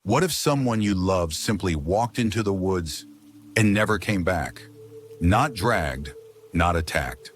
What if someone you loved simply walked into the woods and never came back? Not dragged, not attacked.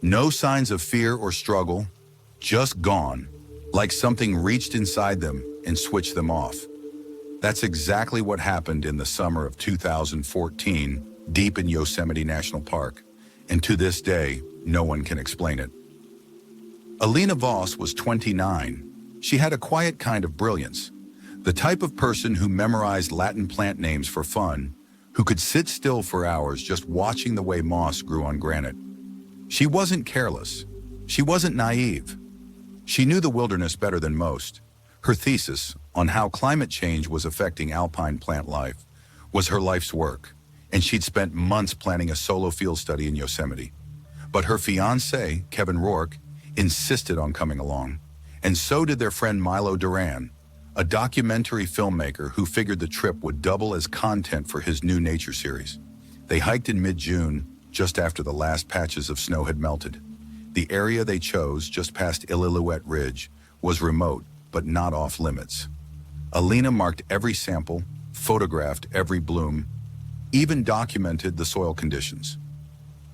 No signs of fear or struggle, just gone, like something reached inside them and switched them off. That's exactly what happened in the summer of 2014, deep in Yosemite National Park, and to this day, no one can explain it. Alina Voss was 29. She had a quiet kind of brilliance, the type of person who memorized Latin plant names for fun, who could sit still for hours just watching the way moss grew on granite. She wasn't careless. She wasn't naive. She knew the wilderness better than most. Her thesis on how climate change was affecting alpine plant life was her life's work, and she'd spent months planning a solo field study in Yosemite. But her fiancé, Kevin Rourke, insisted on coming along, and so did their friend Milo Duran, a documentary filmmaker who figured the trip would double as content for his new nature series. They hiked in mid-June, just after the last patches of snow had melted. The area they chose, just past Illilouette Ridge, was remote, but not off limits. Alina marked every sample, photographed every bloom, even documented the soil conditions.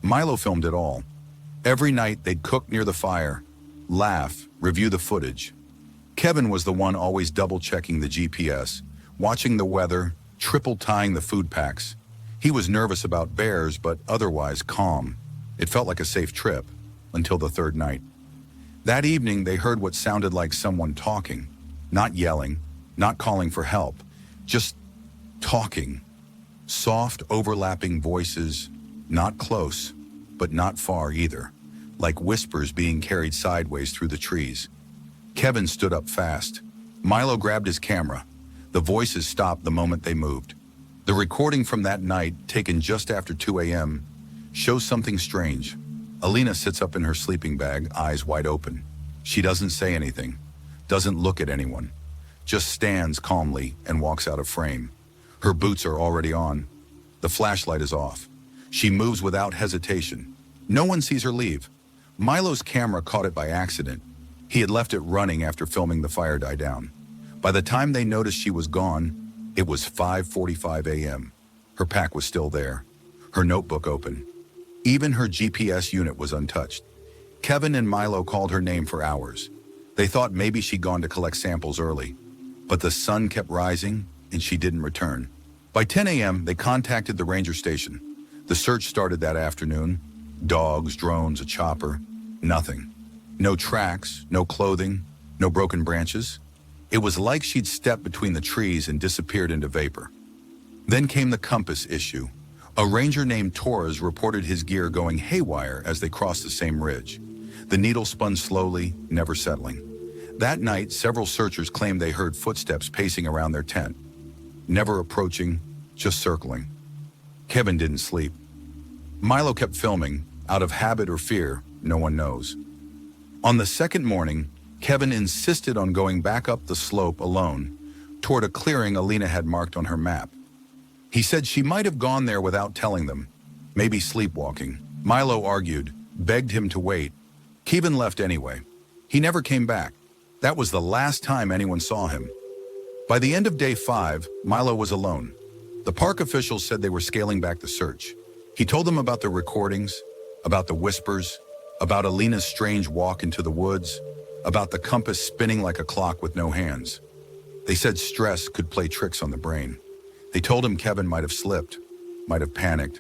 Milo filmed it all. Every night they'd cook near the fire, laugh, review the footage. Kevin was the one always double-checking the GPS, watching the weather, triple-tying the food packs. He was nervous about bears, but otherwise calm. It felt like a safe trip, until the third night. That evening, they heard what sounded like someone talking, not yelling, not calling for help, just talking. Soft, overlapping voices, not close, but not far either, like whispers being carried sideways through the trees. Kevin stood up fast. Milo grabbed his camera. The voices stopped the moment they moved. The recording from that night, taken just after 2 a.m., shows something strange. Alina sits up in her sleeping bag, eyes wide open. She doesn't say anything, doesn't look at anyone, just stands calmly and walks out of frame. Her boots are already on. The flashlight is off. She moves without hesitation. No one sees her leave. Milo's camera caught it by accident. He had left it running after filming the fire die down. By the time they noticed she was gone, it was 5:45 a.m. Her pack was still there, her notebook open. Even her GPS unit was untouched. Kevin and Milo called her name for hours. They thought maybe she'd gone to collect samples early, but the sun kept rising and she didn't return. By 10 a.m., they contacted the ranger station. The search started that afternoon. Dogs, drones, a chopper, nothing. No tracks, no clothing, no broken branches. It was like she'd stepped between the trees and disappeared into vapor. Then came the compass issue. A ranger named Torres reported his gear going haywire as they crossed the same ridge. The needle spun slowly, never settling. That night, several searchers claimed they heard footsteps pacing around their tent. Never approaching, just circling. Kevin didn't sleep. Milo kept filming, out of habit or fear, no one knows. On the second morning, Kevin insisted on going back up the slope alone, toward a clearing Alina had marked on her map. He said she might have gone there without telling them, maybe sleepwalking. Milo argued, begged him to wait. Kevin left anyway. He never came back. That was the last time anyone saw him. By the end of day 5, Milo was alone. The park officials said they were scaling back the search. He told them about the recordings, about the whispers, about Alina's strange walk into the woods, about the compass spinning like a clock with no hands. They said stress could play tricks on the brain. They told him Kevin might have slipped, might have panicked,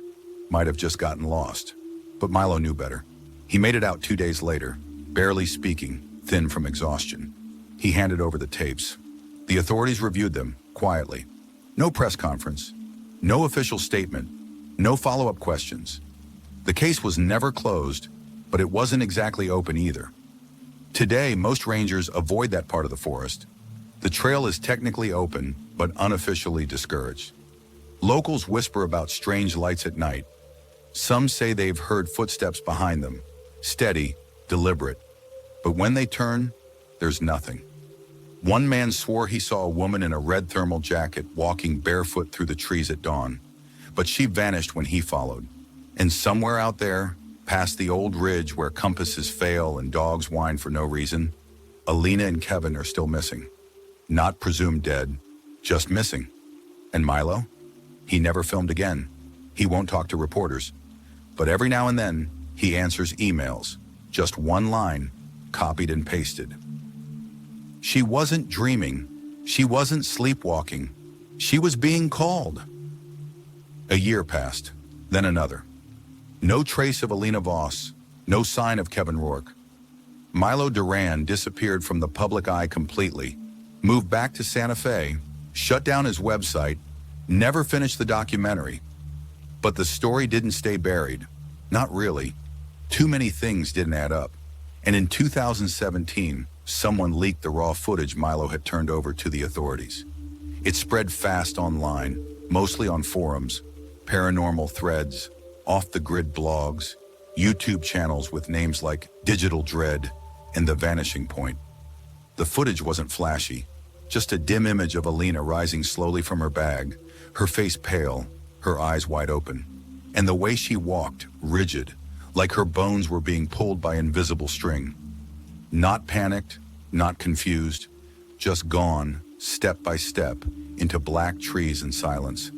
might have just gotten lost. But Milo knew better. He made it out 2 days later, barely speaking, thin from exhaustion. He handed over the tapes. The authorities reviewed them, quietly. No press conference, no official statement, no follow-up questions. The case was never closed, but it wasn't exactly open either. Today, most rangers avoid that part of the forest. The trail is technically open, but unofficially discouraged. Locals whisper about strange lights at night. Some say they've heard footsteps behind them, steady, deliberate. But when they turn, there's nothing. One man swore he saw a woman in a red thermal jacket walking barefoot through the trees at dawn, but she vanished when he followed. And somewhere out there, past the old ridge where compasses fail and dogs whine for no reason, Alina and Kevin are still missing. Not presumed dead, just missing. And Milo? He never filmed again. He won't talk to reporters. But every now and then, he answers emails. Just one line, copied and pasted. She wasn't dreaming. She wasn't sleepwalking. She was being called. A year passed, then another. No trace of Alina Voss, no sign of Kevin Rourke. Milo Duran disappeared from the public eye completely, moved back to Santa Fe, shut down his website, never finished the documentary. But the story didn't stay buried. Not really. Too many things didn't add up. And in 2017, someone leaked the raw footage Milo had turned over to the authorities. It spread fast online, mostly on forums, paranormal threads, off-the-grid blogs, YouTube channels with names like Digital Dread and The Vanishing Point. The footage wasn't flashy, just a dim image of Alina rising slowly from her bag, her face pale, her eyes wide open, and the way she walked, rigid, like her bones were being pulled by invisible string. Not panicked, not confused, just gone, step by step, into black trees and silence.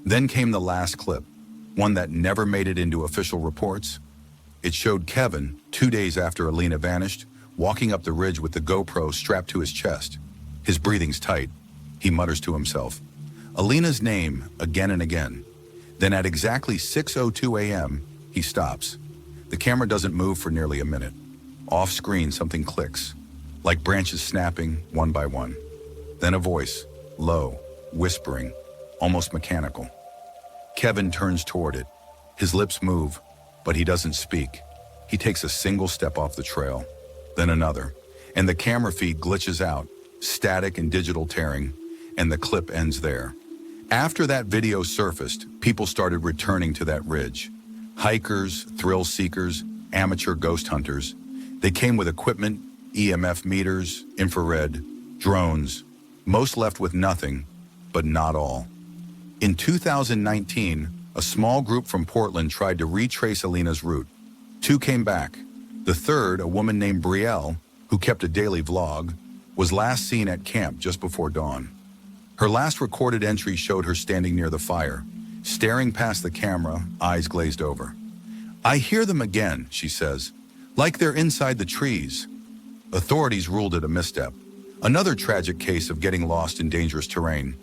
Then came the last clip, one that never made it into official reports. It showed Kevin, 2 days after Alina vanished, walking up the ridge with the GoPro strapped to his chest. His breathing's tight. He mutters to himself. Alina's name, again and again. Then at exactly 6:02 a.m., he stops. The camera doesn't move for nearly a minute. Off screen, something clicks, like branches snapping one by one. Then a voice, low, whispering, almost mechanical. Kevin turns toward it. His lips move, but he doesn't speak. He takes a single step off the trail, then another, and the camera feed glitches out, static and digital tearing, and the clip ends there. After that video surfaced, people started returning to that ridge. Hikers, thrill seekers, amateur ghost hunters. They came with equipment, EMF meters, infrared, drones. Most left with nothing, but not all. In 2019, a small group from Portland tried to retrace Alina's route. 2 came back. The third, a woman named Brielle, who kept a daily vlog, was last seen at camp just before dawn. Her last recorded entry showed her standing near the fire, staring past the camera, eyes glazed over. I hear them again, she says, like they're inside the trees. Authorities ruled it a misstep, another tragic case of getting lost in dangerous terrain.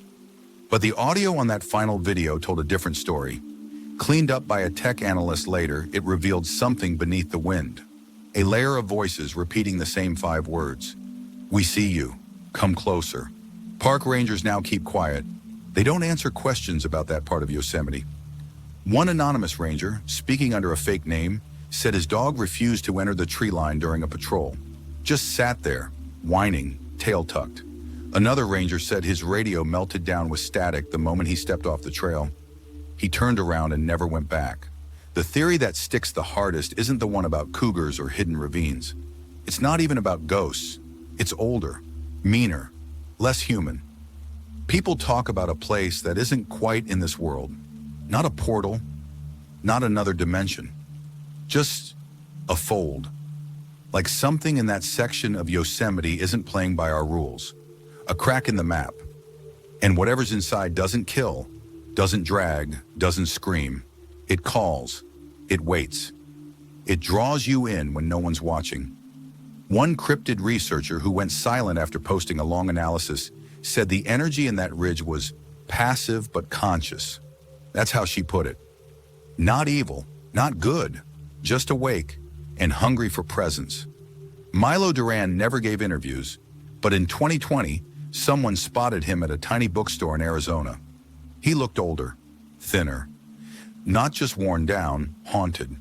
But the audio on that final video told a different story. Cleaned up by a tech analyst later, it revealed something beneath the wind. A layer of voices repeating the same 5 words. We see you. Come closer. Park rangers now keep quiet. They don't answer questions about that part of Yosemite. One anonymous ranger, speaking under a fake name, said his dog refused to enter the tree line during a patrol. Just sat there, whining, tail tucked. Another ranger said his radio melted down with static the moment he stepped off the trail. He turned around and never went back. The theory that sticks the hardest isn't the one about cougars or hidden ravines. It's not even about ghosts. It's older, meaner, less human. People talk about a place that isn't quite in this world. Not a portal, not another dimension. Just a fold. Like something in that section of Yosemite isn't playing by our rules. A crack in the map. And whatever's inside doesn't kill, doesn't drag, doesn't scream. It calls. It waits. It draws you in when no one's watching. One cryptid researcher who went silent after posting a long analysis said the energy in that ridge was passive but conscious. That's how she put it. Not evil, not good, just awake and hungry for presence. Milo Duran never gave interviews, but in 2020, someone spotted him at a tiny bookstore in Arizona. He looked older, thinner, not just worn down, haunted.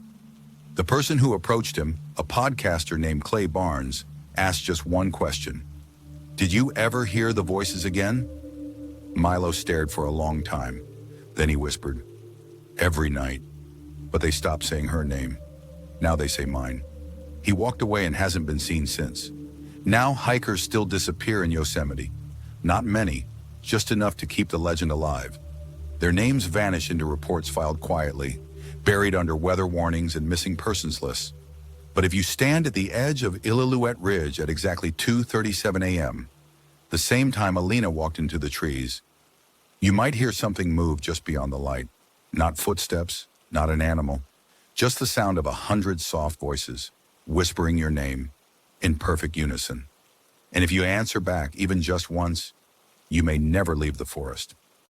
The person who approached him, a podcaster named Clay Barnes, asked just one question. Did you ever hear the voices again? Milo stared for a long time. Then he whispered, every night. But they stopped saying her name. Now they say mine. He walked away and hasn't been seen since. Now hikers still disappear in Yosemite. Not many, just enough to keep the legend alive. Their names vanish into reports filed quietly, buried under weather warnings and missing persons lists. But if you stand at the edge of Illilouette Ridge at exactly 2:37 a.m., the same time Alina walked into the trees, You might hear something move just beyond the light. Not footsteps, not an animal, just the sound of 100 soft voices, whispering your name in perfect unison. And if you answer back even just once, you may never leave the forest.